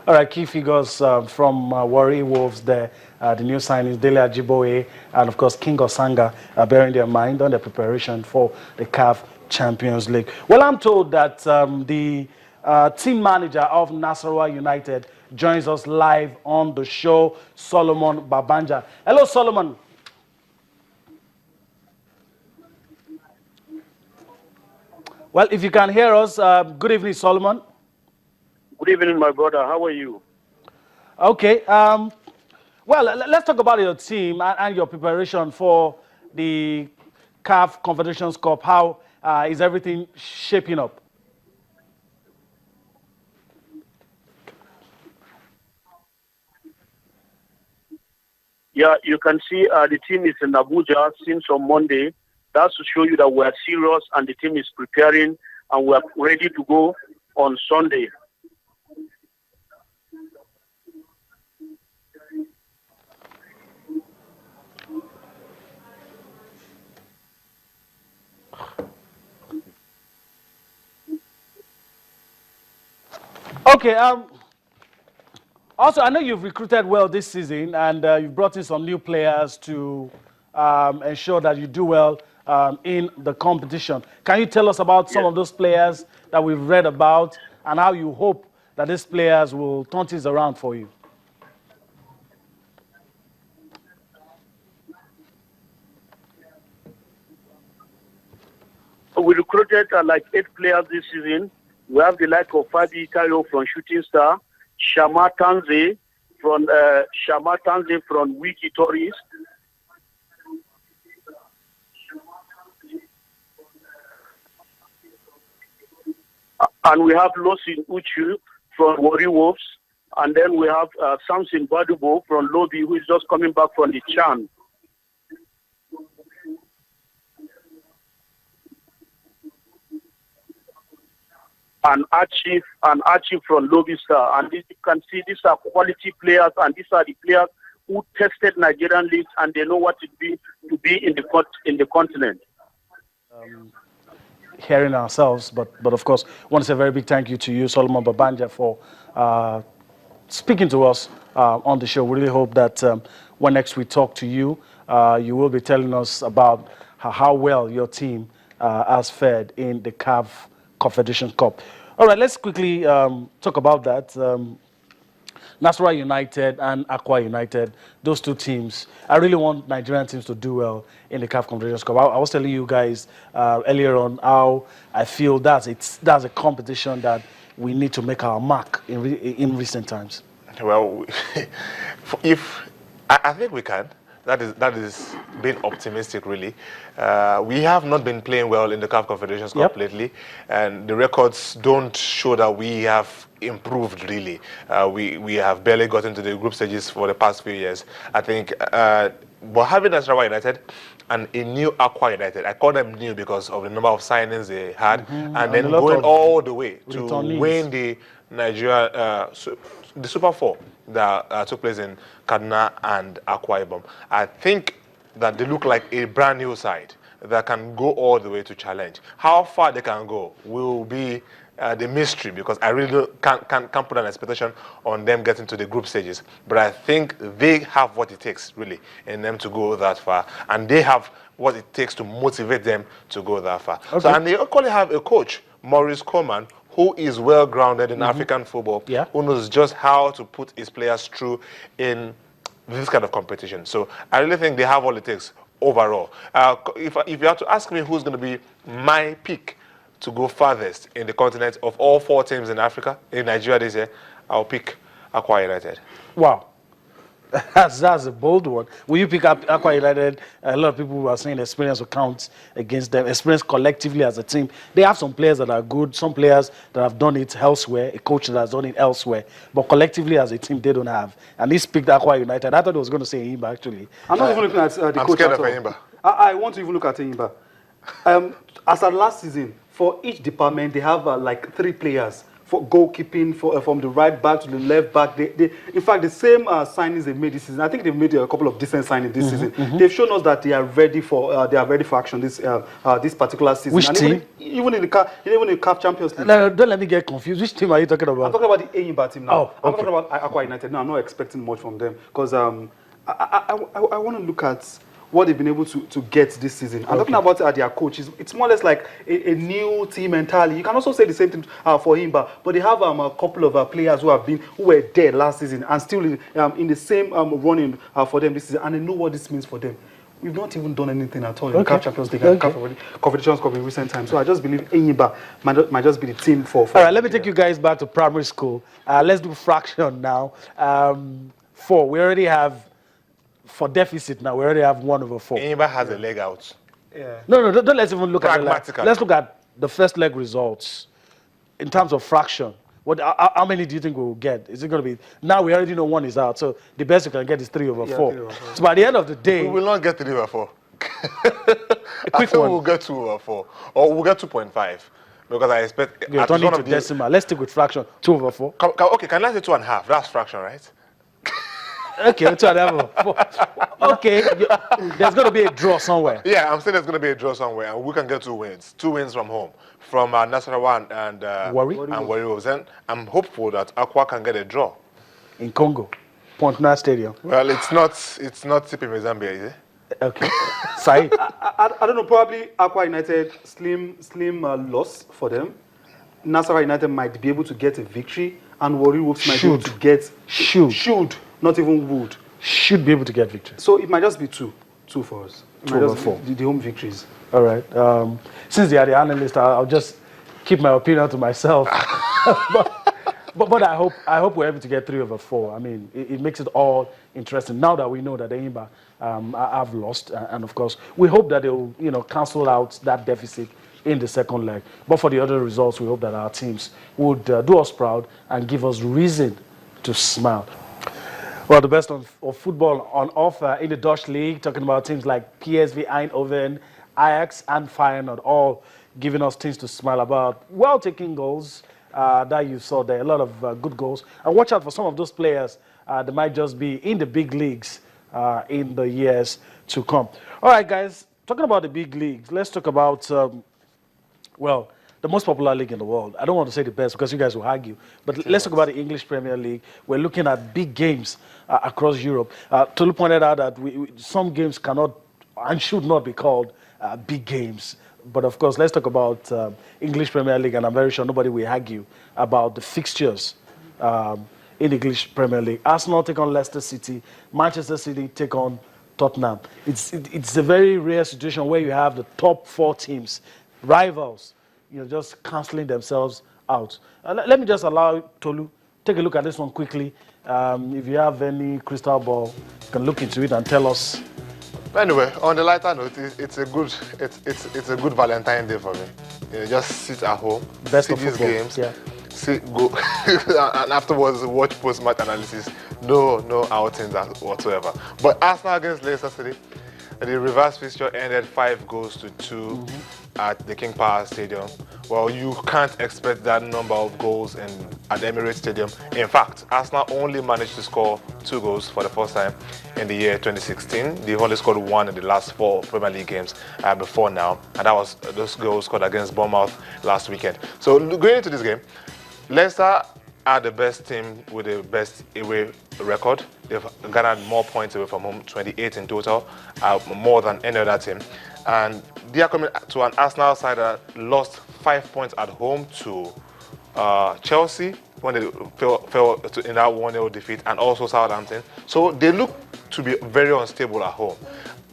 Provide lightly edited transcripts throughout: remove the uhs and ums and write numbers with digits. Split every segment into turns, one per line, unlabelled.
All right, key figures from Warri Wolves there, the new signings, Dele Ajiboye, and of course King Osanga, bearing their mind on their preparation for the CAF Champions League. Well, I'm told that the team manager of Nasarawa United joins us live on the show, Solomon Babanja. Hello, Solomon. Well, if you can hear us, good evening, Solomon.
Good evening, my brother. How are you?
Okay. Well, let's talk about your team and your preparation for the CAF Confederations Cup. How is everything shaping up?
Yeah, you can see the team is in Abuja since on Monday. That's to show you that we are serious and the team is preparing and we are ready to go on Sunday.
Okay. Also, I know you've recruited well this season, and you've brought in some new players to ensure that you do well in the competition. Can you tell us about some of those players that we've read about and how you hope that these players will turn things around for you?
We recruited like 8 players this season. We have the like of Fabi Itayo from Shooting Star, Shama Tanze from Wiki Tourist, and we have Losin Uchu from Warri Wolves, and then we have Samson Badubo from Lobby, who is just coming back from the Chan. And Archie from Lobby Star. And this, you can see these are quality players, and these are the players who tested Nigerian leagues and they know what it be to be in the continent.
Hearing ourselves, but of course, I want to say a very big thank you to you, Solomon Babanja, for speaking to us on the show. We really hope that when next we talk to you, you will be telling us about how well your team has fared in the CAF Confederation Cup. All right, let's quickly talk about that. Nasarawa United and Aqua United, those two teams. I really want Nigerian teams to do well in the CAF Confederations Cup. I was telling you guys earlier on how I feel that's a competition that we need to make our mark in recent times.
Well, I think we can. That is being optimistic, really. We have not been playing well in the CAF Confederations Cup lately, and the records don't show that we have improved, really. We have barely gotten to the group stages for the past few years. I think, but having Nasarawa United and a new Aqua United, I call them new because of the number of signings they had, and then going all the way to win the Nigeria, the Super 4 that took place in Kaduna and Akwa Ibom. I think that they look like a brand new side that can go all the way to challenge. How far they can go will be the mystery, because I really can't put an expectation on them getting to the group stages. But I think they have what it takes, really, in them to go that far. And they have what it takes to motivate them to go that far. Okay. So, and they equally have a coach, Maurice Coleman, who is well-grounded in African football, who knows just how to put his players through in this kind of competition. So I really think they have all it takes overall. If you have to ask me who's going to be my pick to go farthest in the continent of all 4 teams in Africa, in Nigeria this year, I'll pick Aqua United.
Wow. That's a bold one. Will you pick up Aqua United? A lot of people are saying experience will count against them. Experience collectively as a team. They have some players that are good, some players that have done it elsewhere, a coach that has done it elsewhere. But collectively as a team, they don't have. And he's picked Aqua United. I thought I was going to say Imba, actually.
I'm not even looking at the
I'm
coach
scared
at
of
all.
Imba.
I want to even look at Imba. As at last season, for each department, they have like 3 players for goalkeeping from the right back to the left back. In fact, the same signings they made this season. I think they've made a couple of decent signings this season. They've shown us that they are ready for action this particular season.
Which
and
team?
Even in the CAF Champions League.
No, don't let me get confused. Which team are you talking about?
I'm talking about the Enyimba team now.
Oh, okay.
I'm talking about Aqua United. No, I'm not expecting much from them because I want to look at what they've been able to get this season. I'm talking about their coach. It's more or less like a new team entirely. You can also say the same thing for him, but they have a couple of players who were there last season and still in the same running for them this season, and they know what this means for them. We've not even done anything at all in the CAF Champions League and CAF Confederations Cup in recent times. So I just believe Enyimba might just be the team for
all right, let me take you guys back to primary school. Let's do fraction now. 4. We already have, for deficit now, we already have 1/4.
Enyimba has a leg out.
Yeah.
No, don't let's even look at the
Pragmatically.
Let's look at the first leg results in terms of fraction. How many do you think we will get? Is it going to be, now we already know 1 is out, so the best you can get is 3/4.
3/4.
So by the end of the day,
We will not get 3/4.
quick
I think
one.
we'll get 2/4, or we'll get 2.5, because I expect
you're
at least
turning
one
to
of these.
decimal. Let's stick with fraction. 2/4.
Okay, can I say 2.5? That's fraction, right?
Okay, 2/4. Okay, there's going to be a draw somewhere.
Yeah, I'm saying there's going to be a draw somewhere, and we can get 2 wins. 2 wins from home, from Nasarawa and
Warri?
And I'm hopeful that Aqua can get a draw.
In Congo, Pontna Stadium.
Well, it's not Tipi Zambia, is it?
Okay. Said.
I don't know, probably Aqua United, slim loss for them. Nasarawa United might be able to get a victory, and Warri Wolves might be able to get... Should. Not even would.
Should be able to get victory.
So it might just be 2 for us.
2/4.
The home victories.
All right. Since they are the analyst, I'll just keep my opinion to myself. but I hope we're able to get 3/4. I mean, it makes it all interesting now that we know that the Enyimba have lost, and of course we hope that they'll cancel out that deficit in the second leg. But for the other results, we hope that our teams would do us proud and give us reason to smile. Well, the best of football on offer in the Dutch league, talking about teams like PSV Eindhoven, Ajax, and Feyenoord, all giving us things to smile about. Well-taken goals that you saw there, a lot of good goals. And watch out for some of those players that might just be in the big leagues in the years to come. All right, guys, talking about the big leagues, let's talk about, the most popular league in the world. I don't want to say the best because you guys will argue, but let's talk about the English Premier League. We're looking at big games across Europe. Tolu pointed out that some games cannot and should not be called big games. But of course, let's talk about English Premier League, and I'm very sure nobody will argue about the fixtures in the English Premier League. Arsenal take on Leicester City, Manchester City take on Tottenham. It's a very rare situation where you have the top 4 teams, rivals, just cancelling themselves out. Let me just allow Tolu take a look at this one quickly. If you have any crystal ball, you can look into it and tell us.
Anyway, on the lighter note, it's a good Valentine's Day for me. Just sit at home,
Best
see
of
these
football.
games,
Yeah.
go, and afterwards watch post-match analysis. No outings whatsoever. But Arsenal against Leicester City, the reverse fixture ended 5-2 at the King Power Stadium. Well, you can't expect that number of goals at the Emirates Stadium. In fact, Arsenal only managed to score 2 goals for the first time in the year 2016. They only scored 1 in the last 4 Premier League games before now, and that was those goals scored against Bournemouth last weekend. So going into this game, Leicester are the best team with the best away record. They've garnered more points away from home, 28 in total, more than any other team. And they are coming to an Arsenal side that lost 5 points at home to Chelsea when they fell in that 1-0 defeat, and also Southampton. So they look to be very unstable at home.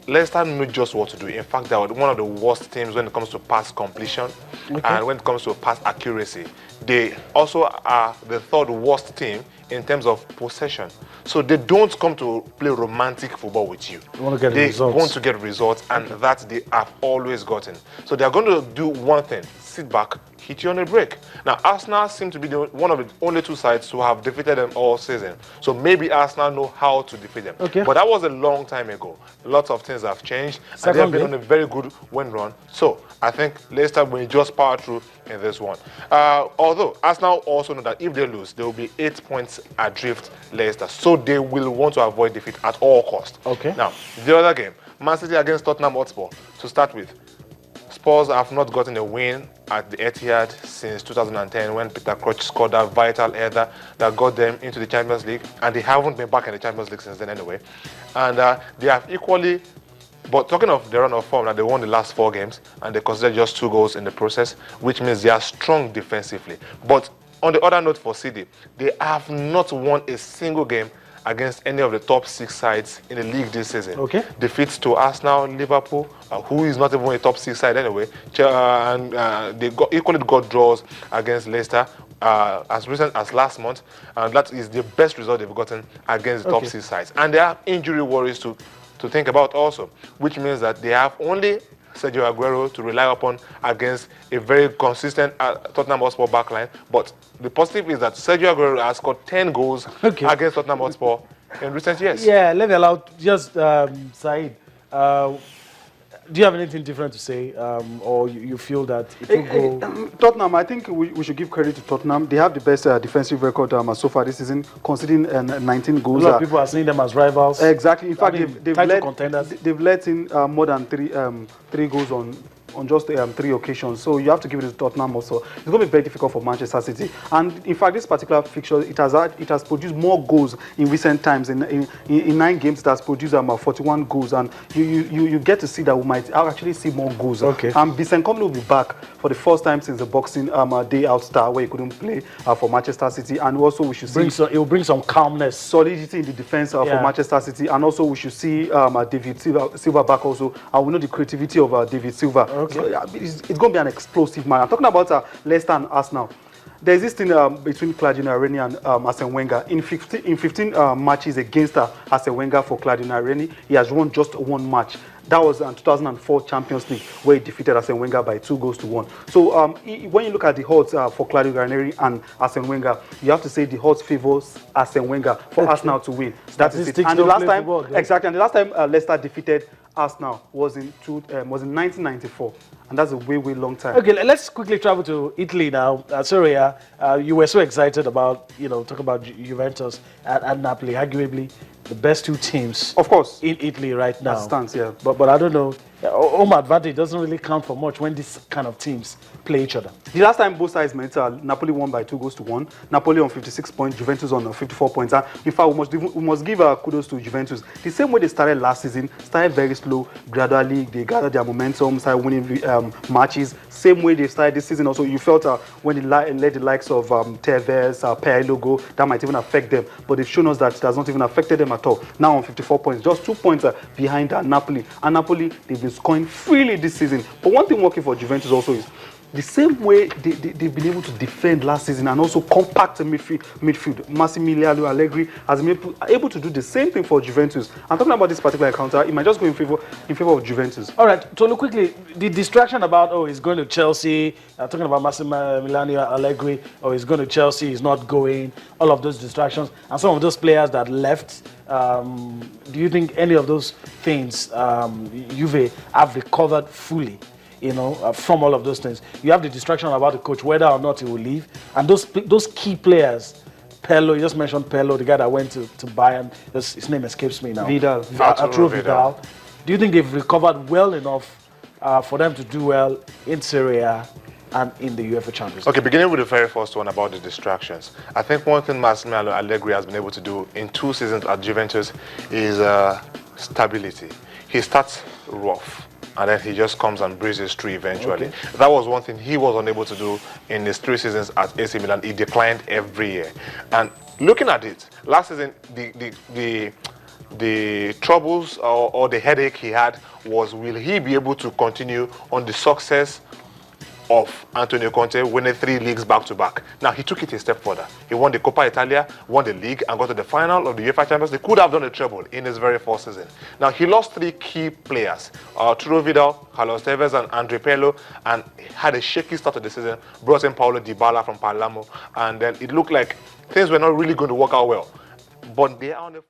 Leicester know just what to do. In fact, they are one of the worst teams when it comes to pass completion and when it comes to pass accuracy. They also are the 3rd worst team in terms of possession. So they don't come to play romantic football with you.
They want to get results.
Want to get results, and that they have always gotten. So they are going to do one thing: sit back, hit you on the break. Now, Arsenal seem to be one of the only two sides to have defeated them all season. So maybe Arsenal know how to defeat them.
Okay.
But that was a long time ago. Lots of things have changed. And they have been on a very good win run. So I think Leicester will just power through in this one. Although Arsenal also know that if they lose, they will be 8 points adrift Leicester. So they will want to avoid defeat at all costs.
Okay.
Now, the other game, Man City against Tottenham Hotspur. To start with, Spurs have not gotten a win at the Etihad since 2010 when Peter Crouch scored that vital header that got them into the Champions League, and they haven't been back in the Champions League since then anyway. And they have equally, but talking of the run of form, that they won the last 4 games and they considered just 2 goals in the process, which means they are strong defensively. But on the other note for City, they have not won a single game against any of the top 6 sides in the league this season.
Okay.
Defeats to Arsenal, Liverpool, who is not even a top 6 side anyway, and they equally got draws against Leicester as recent as last month, and that is the best result they've gotten against the top 6 sides. And they have injury worries to think about also, which means that they have only Sergio Aguero to rely upon against a very consistent Tottenham Hotspur backline. But the positive is that Sergio Aguero has scored 10 goals against Tottenham Hotspur in recent years.
Yeah, let me allow just Saeed. Do you have anything different to say, or you feel that it will go?
Tottenham, I think we should give credit to Tottenham. They have the best defensive record so far this season, conceding 19 goals.
A lot of people are seeing them as rivals.
Exactly. In fact, they've let in more than three goals on just 3 occasions. So you have to give it to Tottenham also. It's going to be very difficult for Manchester City. And in fact, this particular fixture, it has produced more goals in recent times. In 9 games, it has produced 41 goals. And you get to see that we might actually see more goals.
Okay.
Vincent Kompany will be back for the first time since the Boxing Day out start, where he couldn't play for Manchester City. And also we should see
it will bring some calmness,
solidity in the defense for Manchester City. And also we should see David Silva back also. And we know the creativity of David Silva.
Okay.
So, it's going to be an explosive match. I'm talking about Leicester and Arsenal. There's this thing between Claudio Ranieri and Arsene Wenger. In 15 matches against Arsene Wenger for Claudio Ranieri, he has won just 1 match. That was in 2004 Champions League, where he defeated Arsene Wenger by 2-1. So when you look at the odds for Claudio Ranieri and Arsene Wenger, you have to say the odds favors Arsene Wenger for Arsenal to win. That is it. And the last time, and the last time Leicester defeated Arsenal was in 1994, and that's a way long time.
Okay, let's quickly travel to Italy now. Sorry, you were so excited about talk about Juventus and Napoli, arguably the best 2 teams,
of course,
in Italy right now.
That stands, yeah.
But I don't know. Home advantage doesn't really count for much when these kind of teams play each other.
The last time both sides met, Napoli won by 2-1. Napoli on 56 points, Juventus on 54 points. And in fact, we must give kudos to Juventus. The same way they started last season, started very slow, gradually they gathered their momentum, started winning matches. Same way they started this season also. You felt when they led the likes of Tevez, Pirlo go, that might even affect them. But they've shown us that it has not even affected them at all. Now on 54 points, just 2 points behind Napoli. And Napoli, they've been scoring freely this season. But one thing working for Juventus also is the same way they've been able to defend last season and also compact the midfield. Massimiliano Allegri has been able to do the same thing for Juventus. I'm talking about this particular encounter. It might just go in favor of Juventus.
All right, so look quickly, the distraction about, he's going to Chelsea, talking about Massimiliano Allegri, he's going to Chelsea, he's not going, all of those distractions, and some of those players that left, do you think any of those things Juve have recovered fully? From all of those things. You have the distraction about the coach, whether or not he will leave. And those key players, Pirlo, you just mentioned Pirlo, the guy that went to Bayern, his name escapes me now. Arturo Vidal. Do you think they've recovered well enough for them to do well in Serie A and in the UEFA Champions League?
Okay, beginning with the very first one about the distractions. I think one thing Massimiliano Allegri has been able to do in 2 seasons at Juventus is stability. He starts rough, and then he just comes and breezes through eventually. Okay. That was one thing he was unable to do in his 3 seasons at AC Milan. He declined every year. And looking at it, last season, the troubles or the headache he had was, will he be able to continue on the success of Antonio Conte winning 3 leagues back-to-back. Now, he took it a step further. He won the Coppa Italia, won the league, and got to the final of the UEFA Champions League. He could have done a treble in his very first season. Now, he lost 3 key players, Arturo Vidal, Carlos Tevez, and Andre Pirlo, and had a shaky start to the season, brought in Paulo Dybala from Palermo, and then it looked like things were not really going to work out well. But they are on the